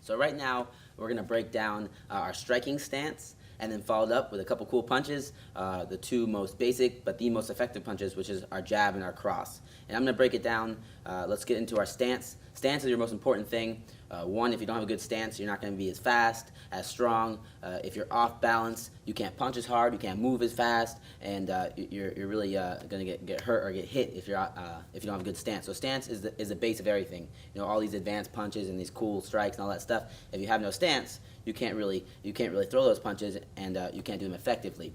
So right now, we're going to break down our striking stance and then followed up with a couple cool punches, the two most basic but the most effective punches, which is our jab and our cross. And I'm going to break it down. Let's get into our stance. Stance is your most important thing. One, if you don't have a good stance, you're not going to be as fast, as strong. If you're off balance, you can't punch as hard, you can't move as fast, and you're really going to get hurt or get hit if you don't have a good stance. So stance is the base of everything. You know, all these advanced punches and these cool strikes and all that stuff. If you have no stance, you can't really throw those punches, and you can't do them effectively.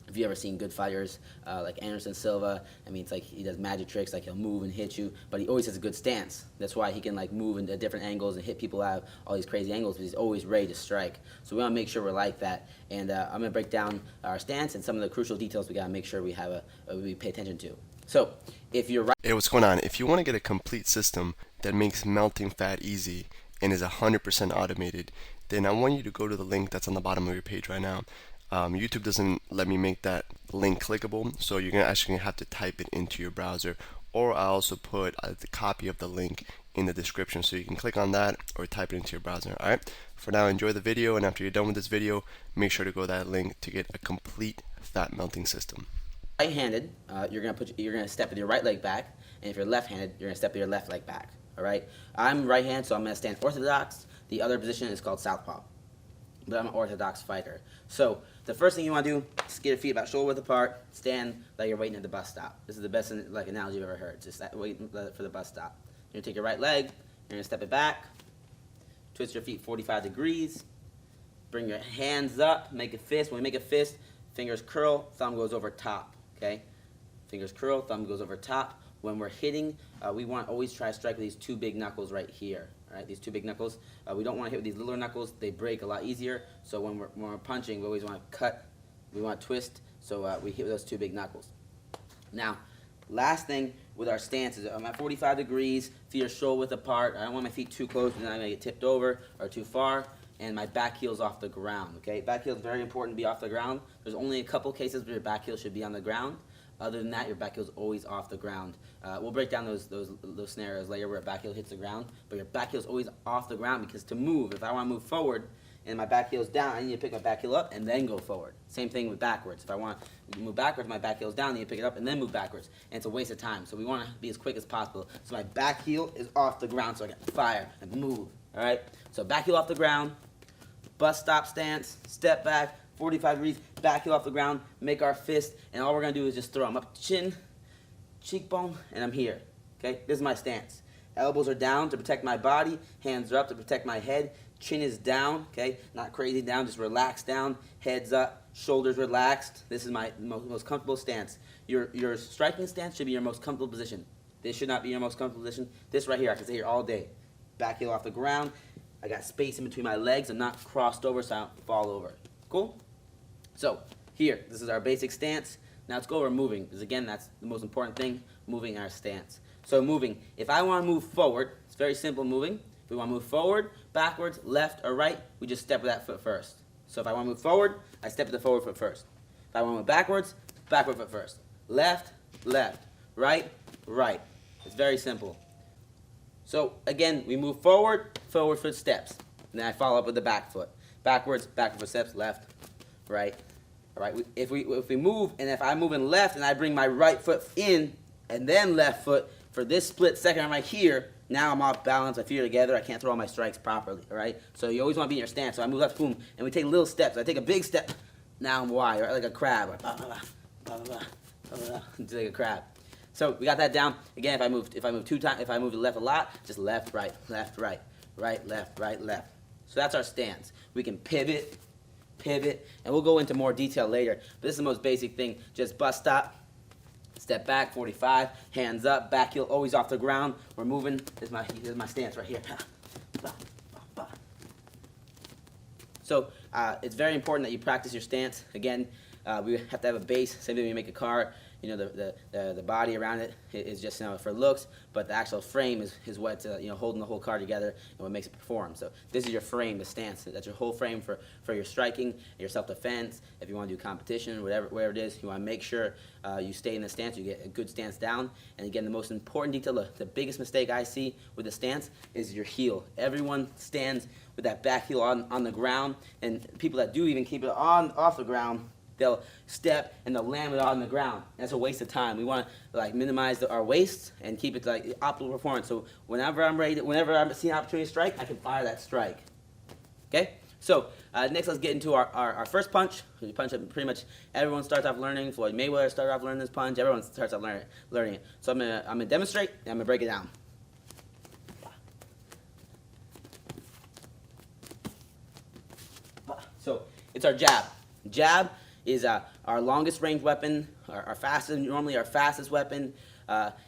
If you ever seen good fighters like Anderson Silva, I mean, it's like he does magic tricks, like he'll move and hit you, but he always has a good stance. That's why he can like move into different angles and hit people out of all these crazy angles, because he's always ready to strike. So we want to make sure we're like that. And I'm going to break down our stance and some of the crucial details we got to make sure we pay attention to. So if you're right. Hey, what's going on? If you want to get a complete system that makes melting fat easy and is 100% automated, then I want you to go to the link that's on the bottom of your page right now. YouTube doesn't let me make that link clickable, so you're actually going to have to type it into your browser, or I also put the copy of the link in the description, so you can click on that or type it into your browser. Alright, for now, enjoy the video, and after you're done with this video, make sure to go to that link to get a complete fat melting system. Right-handed, you're gonna step with your right leg back, and if you're left-handed, you're gonna step with your left leg back. All right. I'm right-handed, so I'm gonna stand orthodox. The other position is called southpaw, but I'm an orthodox fighter. So the first thing you want to do is get your feet about shoulder width apart, stand like you're waiting at the bus stop. This is the best analogy you've ever heard. Just waiting for the bus stop. You're gonna take your right leg, you're gonna step it back, twist your feet 45 degrees, bring your hands up, make a fist. When we make a fist, fingers curl, thumb goes over top. Okay, fingers curl, thumb goes over top. When we're hitting, we want to always try to strike with these two big knuckles right here. All right, these two big knuckles. We don't want to hit with these littler knuckles. They break a lot easier. So when we're punching, we always want to cut. We want to twist. So we hit with those two big knuckles. Now, last thing with our stance is I'm at 45 degrees, feet are shoulder width apart. I don't want my feet too close, and then I'm going to get tipped over or too far. And my back heel's off the ground. Okay, back heel is very important to be off the ground. There's only a couple cases where your back heel should be on the ground. Other than that, your back heel is always off the ground. We'll break down those scenarios later where a back heel hits the ground, but your back heel is always off the ground, because to move, if I want to move forward and my back heel is down, I need to pick my back heel up and then go forward. Same thing with backwards. If I want to move backwards, my back heel is down, I need to pick it up and then move backwards. And it's a waste of time. So we want to be as quick as possible. So my back heel is off the ground, so I can fire and move. All right. So back heel off the ground, bus stop stance, step back, 45 degrees, back heel off the ground, make our fist, and all we're going to do is just throw them up, chin, cheekbone, and I'm here. Okay, this is my stance. Elbows are down to protect my body, hands are up to protect my head, chin is down, okay, not crazy down, just relaxed down, heads up, shoulders relaxed. This is my most comfortable stance. Your striking stance should be your most comfortable position. This should not be your most comfortable position. This right here, I can stay here all day. Back heel off the ground, I got space in between my legs, I'm not crossed over so I don't fall over. Cool? So, here, this is our basic stance. Now let's go over moving, because again, that's the most important thing, moving our stance. So moving, if I want to move forward, it's very simple moving. If we want to move forward, backwards, left, or right, we just step with that foot first. So if I want to move forward, I step with the forward foot first. If I want to move backwards, backward foot first. Left, left, right, right. It's very simple. So again, we move forward, forward foot steps. And then I follow up with the back foot. Backwards, backward foot steps, left, right. All right. If we move, and if I'm moving left and I bring my right foot in and then left foot for this split second I'm right here, now I'm off balance, my feet are together, I can't throw all my strikes properly. All right. So you always want to be in your stance. So I move left, boom, and we take little steps. I take a big step. Now I'm wide, right, like a crab. Just like a crab. So we got that down. Again, if I move two times, if I move to the left a lot, just left, right, right, left, right, left. So that's our stance. We can pivot, and we'll go into more detail later. But this is the most basic thing. Just bus stop, step back, 45, hands up, back heel always off the ground. We're moving. This is my stance right here. So it's very important that you practice your stance. Again, we have to have a base. Same thing when you make a car. you know, the body around it is just, you know, for looks, but the actual frame is what's, you know, holding the whole card together and what makes it perform. So this is your frame, the stance. That's your whole frame for your striking, your self-defense. If you want to do competition, whatever it is, you want to make sure you stay in the stance, you get a good stance down. And again, the most important detail, the biggest mistake I see with the stance is your heel. Everyone stands with that back heel on the ground, and people that do even keep it off the ground, they'll step and they'll land it on the ground. That's a waste of time. We want to like minimize our waste and keep it like optimal performance. So whenever I'm seeing an opportunity to strike, I can fire that strike. Okay. So next, let's get into our first punch. We punch it pretty much everyone starts off learning. Floyd Mayweather started off learning this punch. Everyone starts off learning it. So I'm gonna demonstrate and I'm gonna break it down. So it's our jab. Jab is our longest range weapon, normally our fastest weapon.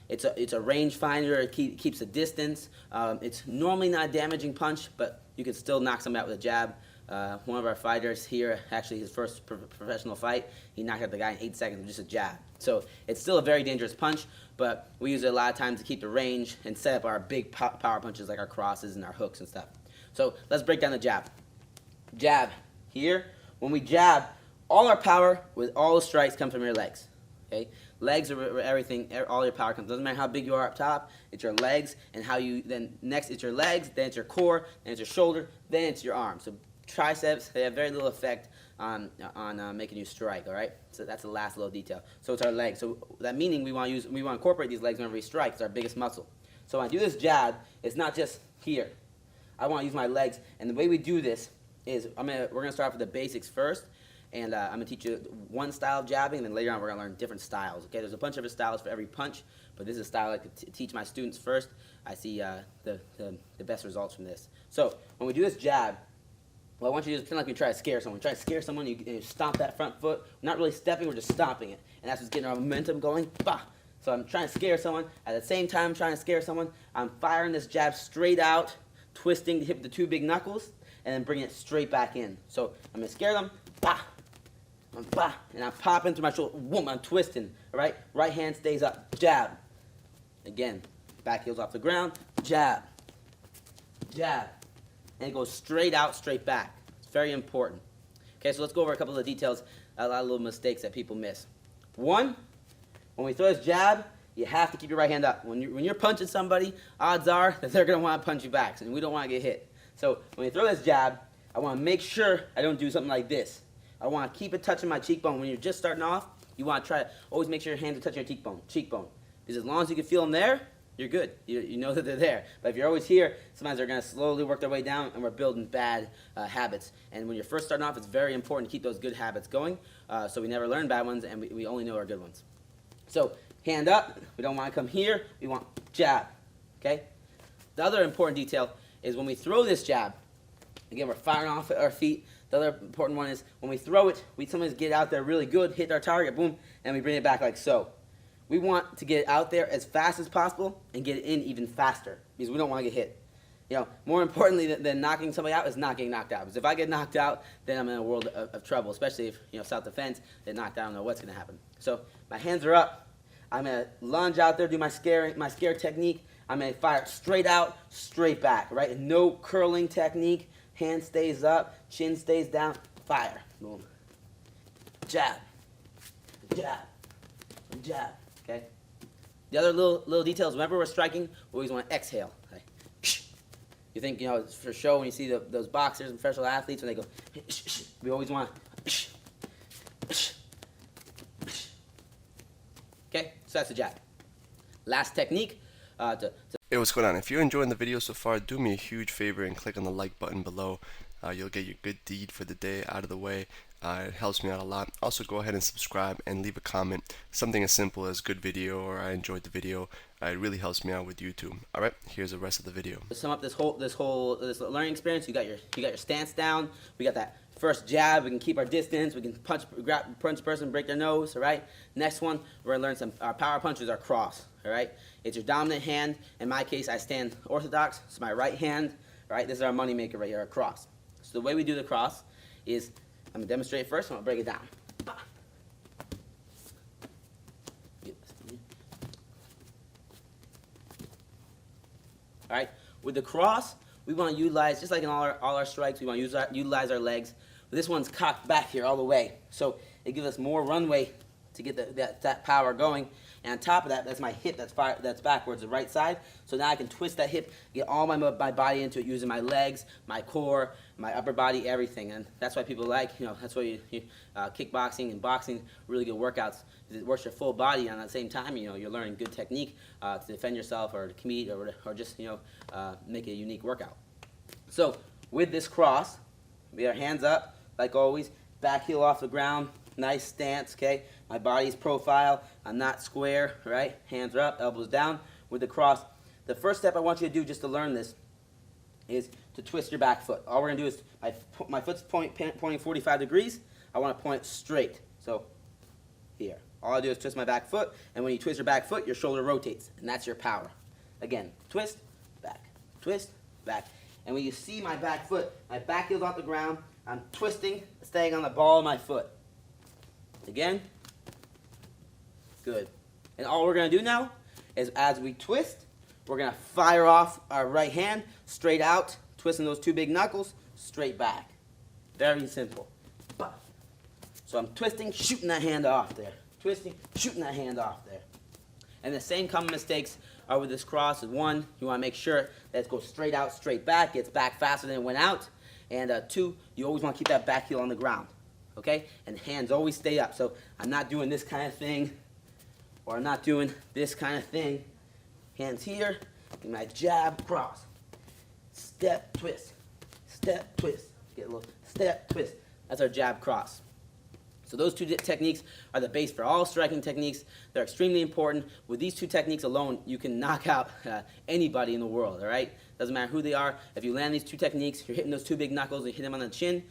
It's a range finder. It keeps the distance. It's normally not a damaging punch, but you can still knock somebody out with a jab. One of our fighters here, actually his first professional fight, he knocked out the guy in 8 seconds with just a jab. So it's still a very dangerous punch, but we use it a lot of times to keep the range and set up our big power punches like our crosses and our hooks and stuff. So let's break down the jab. Jab here. When we jab, all our power with all the strikes come from your legs. Okay, legs are where everything, all your power comes. Doesn't matter how big you are up top. It's your legs, and how you then next it's your legs, then it's your core, then it's your shoulder, then it's your arms. So triceps, they have very little effect on making you strike. All right, so that's the last little detail. So it's our legs. So that meaning we want to incorporate these legs whenever we strike. It's our biggest muscle. So when I do this jab, it's not just here. I want to use my legs, and the way we do this is we're gonna start off with the basics first. And I'm going to teach you one style of jabbing, and then later on we're going to learn different styles. Okay, there's a bunch of different styles for every punch, but this is a style I like to teach my students first. I see the best results from this. So when we do this jab, what I want you to do is pretend like you try to scare someone. Try to scare someone, you stomp that front foot. We're not really stepping, we're just stomping it. And that's what's getting our momentum going. Bah! So I'm trying to scare someone. At the same time I'm trying to scare someone, I'm firing this jab straight out, twisting to hit the two big knuckles, and then bringing it straight back in. So I'm going to scare them. Bah! And I'm popping through my shoulder. Boom, I'm twisting. All right? Right hand stays up. Jab. Again, back heel's off the ground. Jab. Jab. And it goes straight out, straight back. It's very important. Okay, so let's go over a couple of details, a lot of little mistakes that people miss. One, when we throw this jab, you have to keep your right hand up. When you're punching somebody, odds are that they're going to want to punch you back, and we don't want to get hit. So when you throw this jab, I want to make sure I don't do something like this. I want to keep it touching my cheekbone. When you're just starting off, you want to try to always make sure your hands are touching your cheekbone. Because as long as you can feel them there, you're good. You know that they're there. But if you're always here, sometimes they're going to slowly work their way down, and we're building bad habits. And when you're first starting off, it's very important to keep those good habits going, so we never learn bad ones, and we only know our good ones. So hand up. We don't want to come here. We want jab. Okay? The other important detail is when we throw this jab, again, we're firing off at our feet. The other important one is when we throw it, we sometimes get out there really good, hit our target, boom, and we bring it back like so. We want to get it out there as fast as possible and get it in even faster because we don't want to get hit. You know, more importantly than knocking somebody out is not getting knocked out. Because if I get knocked out, then I'm in a world of trouble, especially if, self-defense, get knocked out, I don't know what's going to happen. So my hands are up. I'm going to lunge out there, do my scare technique. I'm going to fire straight out, straight back, right? No curling technique. Hand stays up, chin stays down, fire. Boom. Jab. Jab. Jab. Okay? The other little details, whenever we're striking, we always want to exhale. Like, you think, it's for show when you see those boxers and professional athletes, when they go, we always want to, okay? So that's the jab. Last technique, Hey, what's going on? If you're enjoying the video so far, do me a huge favor and click on the like button below. You'll get your good deed for the day out of the way. It helps me out a lot. Also, go ahead and subscribe and leave a comment. Something as simple as good video or I enjoyed the video. It really helps me out with YouTube. All right, here's the rest of the video. To sum up this learning experience, you got your stance down. We got that first jab. We can keep our distance. We can punch a person, break their nose. All right. Next one, we're gonna learn our power punches, our cross. All right. It's your dominant hand. In my case, I stand orthodox. It's my right hand. All right. This is our money maker right here, our cross. So the way we do the cross is I'm gonna demonstrate it first. I'm gonna break it down. All right. With the cross, we want to utilize, just like in all our strikes, we want to utilize our legs. But this one's cocked back here all the way, so it gives us more runway to get that power going. And on top of that, that's my hip that's backwards, the right side. So now I can twist that hip, get all my body into it using my legs, my core, my upper body, everything. And that's why people like, that's why kickboxing and boxing, really good workouts. It works your full body, and at the same time, you're learning good technique to defend yourself or to compete or just, make a unique workout. So with this cross, we have our hands up, like always, back heel off the ground, nice stance, okay? My body's profile, I'm not square, right? Hands are up, elbows down. With the cross, the first step I want you to do just to learn this is to twist your back foot. All we're gonna do is, my foot's pointing 45 degrees, I wanna point straight, so here. All I do is twist my back foot, and when you twist your back foot, your shoulder rotates, and that's your power. Again, twist, back. And when you see my back foot, my back heel's off the ground, I'm twisting, staying on the ball of my foot. Again, good. And all we're going to do now is as we twist, we're going to fire off our right hand, straight out, twisting those two big knuckles, straight back. Very simple. So I'm twisting, shooting that hand off there. Twisting, shooting that hand off there. And the same common mistakes are with this cross. One, you want to make sure that it goes straight out, straight back, gets back faster than it went out. And two, you always want to keep that back heel on the ground. Okay? And hands always stay up. So I'm not doing this kind of thing, or I'm not doing this kind of thing. Hands here, and my jab, cross. Step, twist. Step, twist. Get a little step, twist. That's our jab, cross. So those two techniques are the base for all striking techniques. They're extremely important. With these two techniques alone, you can knock out anybody in the world, all right? Doesn't matter who they are. If you land these two techniques, you're hitting those two big knuckles, and you hit them on the chin,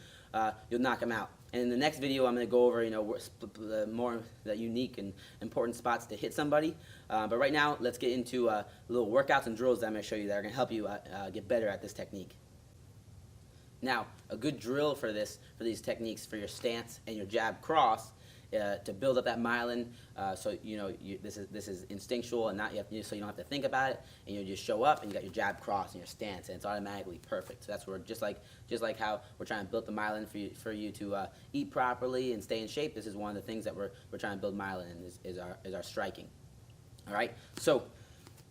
you'll knock them out. And in the next video, I'm going to go over, more the unique and important spots to hit somebody. But right now, let's get into little workouts and drills that I'm going to show you that are going to help you get better at this technique. Now, a good drill for these techniques for your stance and your jab cross to build up that myelin, so this is instinctual and not so you don't have to think about it, and you just show up and you got your jab cross and your stance, and it's automatically perfect. So that's where just like how we're trying to build the myelin for you to eat properly and stay in shape. This is one of the things that we're trying to build myelin in is our striking. All right, so.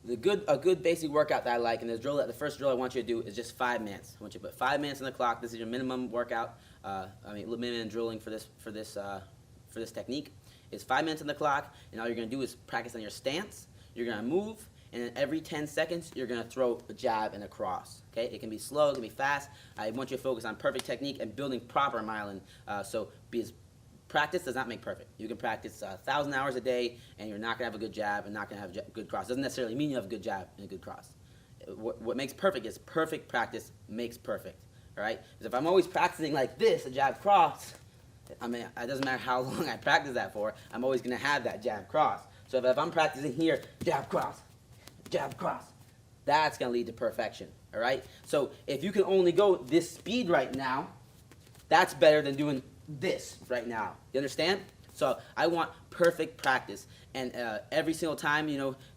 A good basic workout that I like, and the first drill I want you to do is just 5 minutes. I want you to put 5 minutes on the clock. This is your minimum workout. Minimum drilling for this technique is 5 minutes on the clock, and all you're going to do is practice on your stance. You're going to move, and then every 10 seconds you're going to throw a jab and a cross. Okay, it can be slow, it can be fast. I want you to focus on perfect technique and building proper myelin. Practice does not make perfect. You can practice 1,000 hours a day, and you're not going to have a good jab and not going to have a good cross. It doesn't necessarily mean you have a good jab and a good cross. What makes perfect is perfect practice makes perfect. All right? Because if I'm always practicing like this, a jab cross, it doesn't matter how long I practice that for, I'm always going to have that jab cross. So if I'm practicing here, jab cross, that's going to lead to perfection. All right? So if you can only go this speed right now, that's better than doing this right now. You understand? So I want perfect practice, and every single time,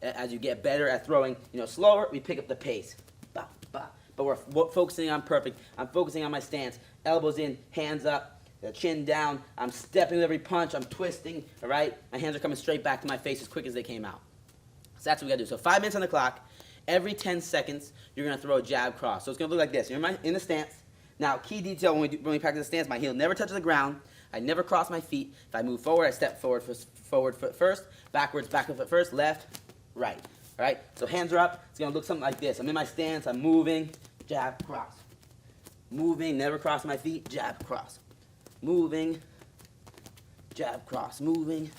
as you get better at throwing, slower, we pick up the pace. Bah, bah. But we're focusing on perfect. I'm focusing on my stance. Elbows in, hands up, the chin down. I'm stepping with every punch. I'm twisting. All right? My hands are coming straight back to my face as quick as they came out. So that's what we got to do. So 5 minutes on the clock. Every 10 seconds, you're going to throw a jab cross. So it's going to look like this. You're in the stance. Now, key detail when we practice the stance, my heel never touches the ground. I never cross my feet. If I move forward, I step forward foot first, backwards, back foot first, left, right. All right? So hands are up. It's going to look something like this. I'm in my stance. I'm moving, jab, cross. Moving, never cross my feet, jab, cross. Moving, jab, cross. Moving,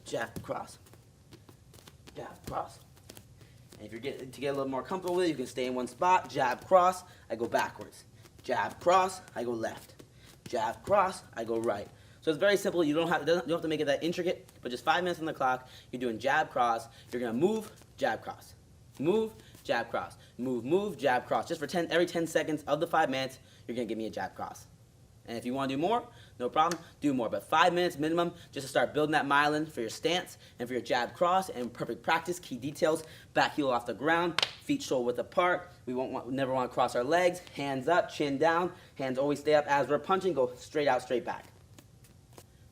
jab, cross. Jab, cross. And if you're to get a little more comfortable with it, you can stay in one spot, jab, cross, I go backwards. Jab, cross, I go left. Jab, cross, I go right. So it's very simple. You don't have to make it that intricate, but just 5 minutes on the clock. You're doing jab, cross. You're going to move, jab, cross. Move, jab, cross. Move, jab, cross. Just for every 10 seconds of the 5 minutes, you're going to give me a jab, cross. And if you want to do more, no problem, do more. But 5 minutes minimum just to start building that myelin for your stance and for your jab cross. And perfect practice, key details, back heel off the ground, feet shoulder width apart. We never want to cross our legs, hands up, chin down, hands always stay up as we're punching, go straight out, straight back.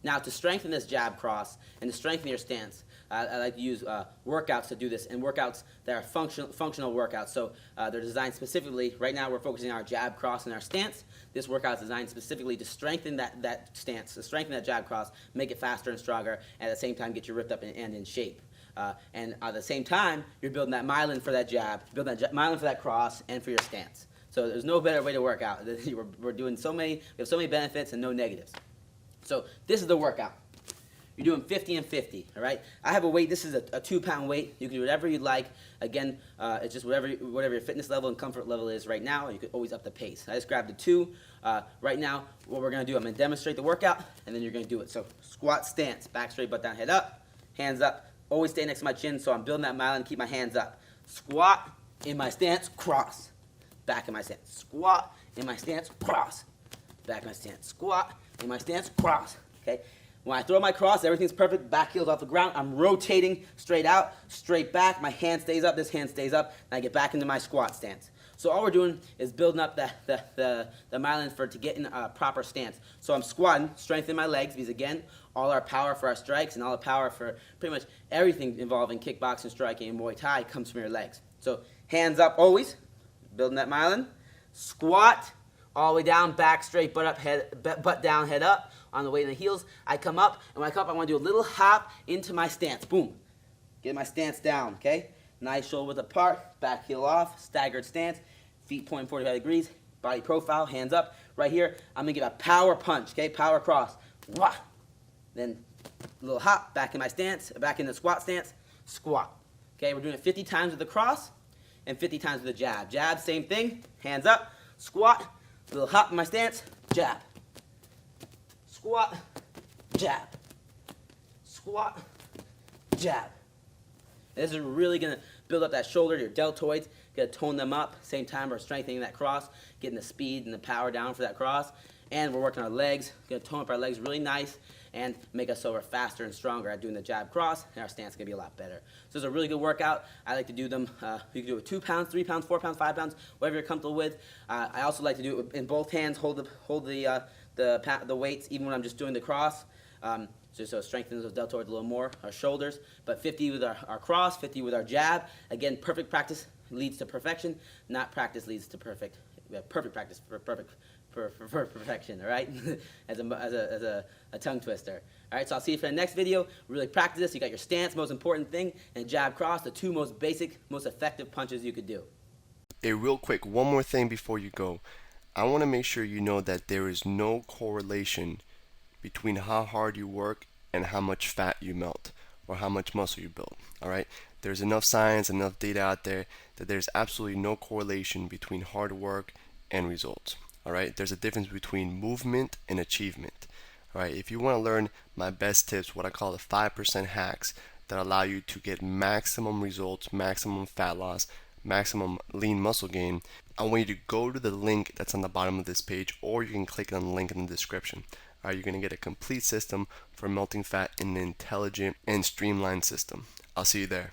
Now to strengthen this jab cross and to strengthen your stance, I like to use workouts to do this, and workouts that are functional workouts. So they're designed specifically, right now we're focusing on our jab cross and our stance. This workout is designed specifically to strengthen that stance, to strengthen that jab cross, make it faster and stronger, and at the same time get you ripped up and in shape. And at the same time, you're building that myelin for that jab, building that myelin for that cross, and for your stance. So there's no better way to work out. We're doing we have so many benefits and no negatives. So this is the workout. You're doing 50 and 50, all right? I have a weight. This is a 2-pound weight. You can do whatever you'd like. Again, it's just whatever your fitness level and comfort level is right now. You could always up the pace. I just grabbed the 2. Right now, what we're going to do, I'm going to demonstrate the workout, and then you're going to do it. So squat stance, back straight, butt down, head up, hands up. Always stay next to my chin, so I'm building that myelin. Keep my hands up. Squat in my stance, cross. Back in my stance. Squat in my stance, cross. Back in my stance. Squat in my stance, cross. Okay? When I throw my cross, everything's perfect. Back heel's off the ground. I'm rotating straight out, straight back. My hand stays up. This hand stays up. And I get back into my squat stance. So all we're doing is building up the myelin to get in a proper stance. So I'm squatting, strengthening my legs, because again, all our power for our strikes and all the power for pretty much everything involving kickboxing, striking, and Muay Thai comes from your legs. So hands up always, building that myelin. Squat, all the way down, back straight, butt down, head up. On the way to the heels, I come up, and when I come up, I want to do a little hop into my stance. Boom. Get my stance down, okay? Nice shoulder width apart, back heel off, staggered stance, feet point 45 degrees, body profile, hands up. Right here, I'm going to give a power punch, okay? Power cross. Wah. Then a little hop, back in my stance, back in the squat stance, squat. Okay, we're doing it 50 times with the cross and 50 times with the jab. Jab, same thing, hands up, squat, little hop in my stance, jab. Squat, jab. Squat, jab. This is really going to build up that shoulder, your deltoids, going to tone them up. Same time, we're strengthening that cross, getting the speed and the power down for that cross. And we're working our legs, going to tone up our legs really nice and make us so we're faster and stronger at doing the jab cross, and our stance is going to be a lot better. So it's a really good workout. I like to do them, you can do it with 2 pounds, 3 pounds, 4 pounds, 5 pounds, whatever you're comfortable with. I also like to do it in both hands, hold the weights even when I'm just doing the cross. So it strengthens those deltoids a little more, our shoulders. But 50 with our cross, 50 with our jab. Again, perfect practice leads to perfection. Not practice leads to perfect. Perfect practice for perfection, all right? as a tongue twister. All right, so I'll see you for the next video. Really practice this. You got your stance, most important thing, and jab cross, the 2 most basic, most effective punches you could do. Hey, real quick, one more thing before you go. I want to make sure you know that there is no correlation between how hard you work and how much fat you melt or how much muscle you build. All right, there's enough science, enough data out there that there's absolutely no correlation between hard work and results. All right, there's a difference between movement and achievement. All right, if you want to learn my best tips, what I call the 5% hacks that allow you to get maximum results, maximum fat loss, maximum lean muscle gain, I want you to go to the link that's on the bottom of this page, or you can click on the link in the description. All right, you're going to get a complete system for melting fat in an intelligent and streamlined system. I'll see you there.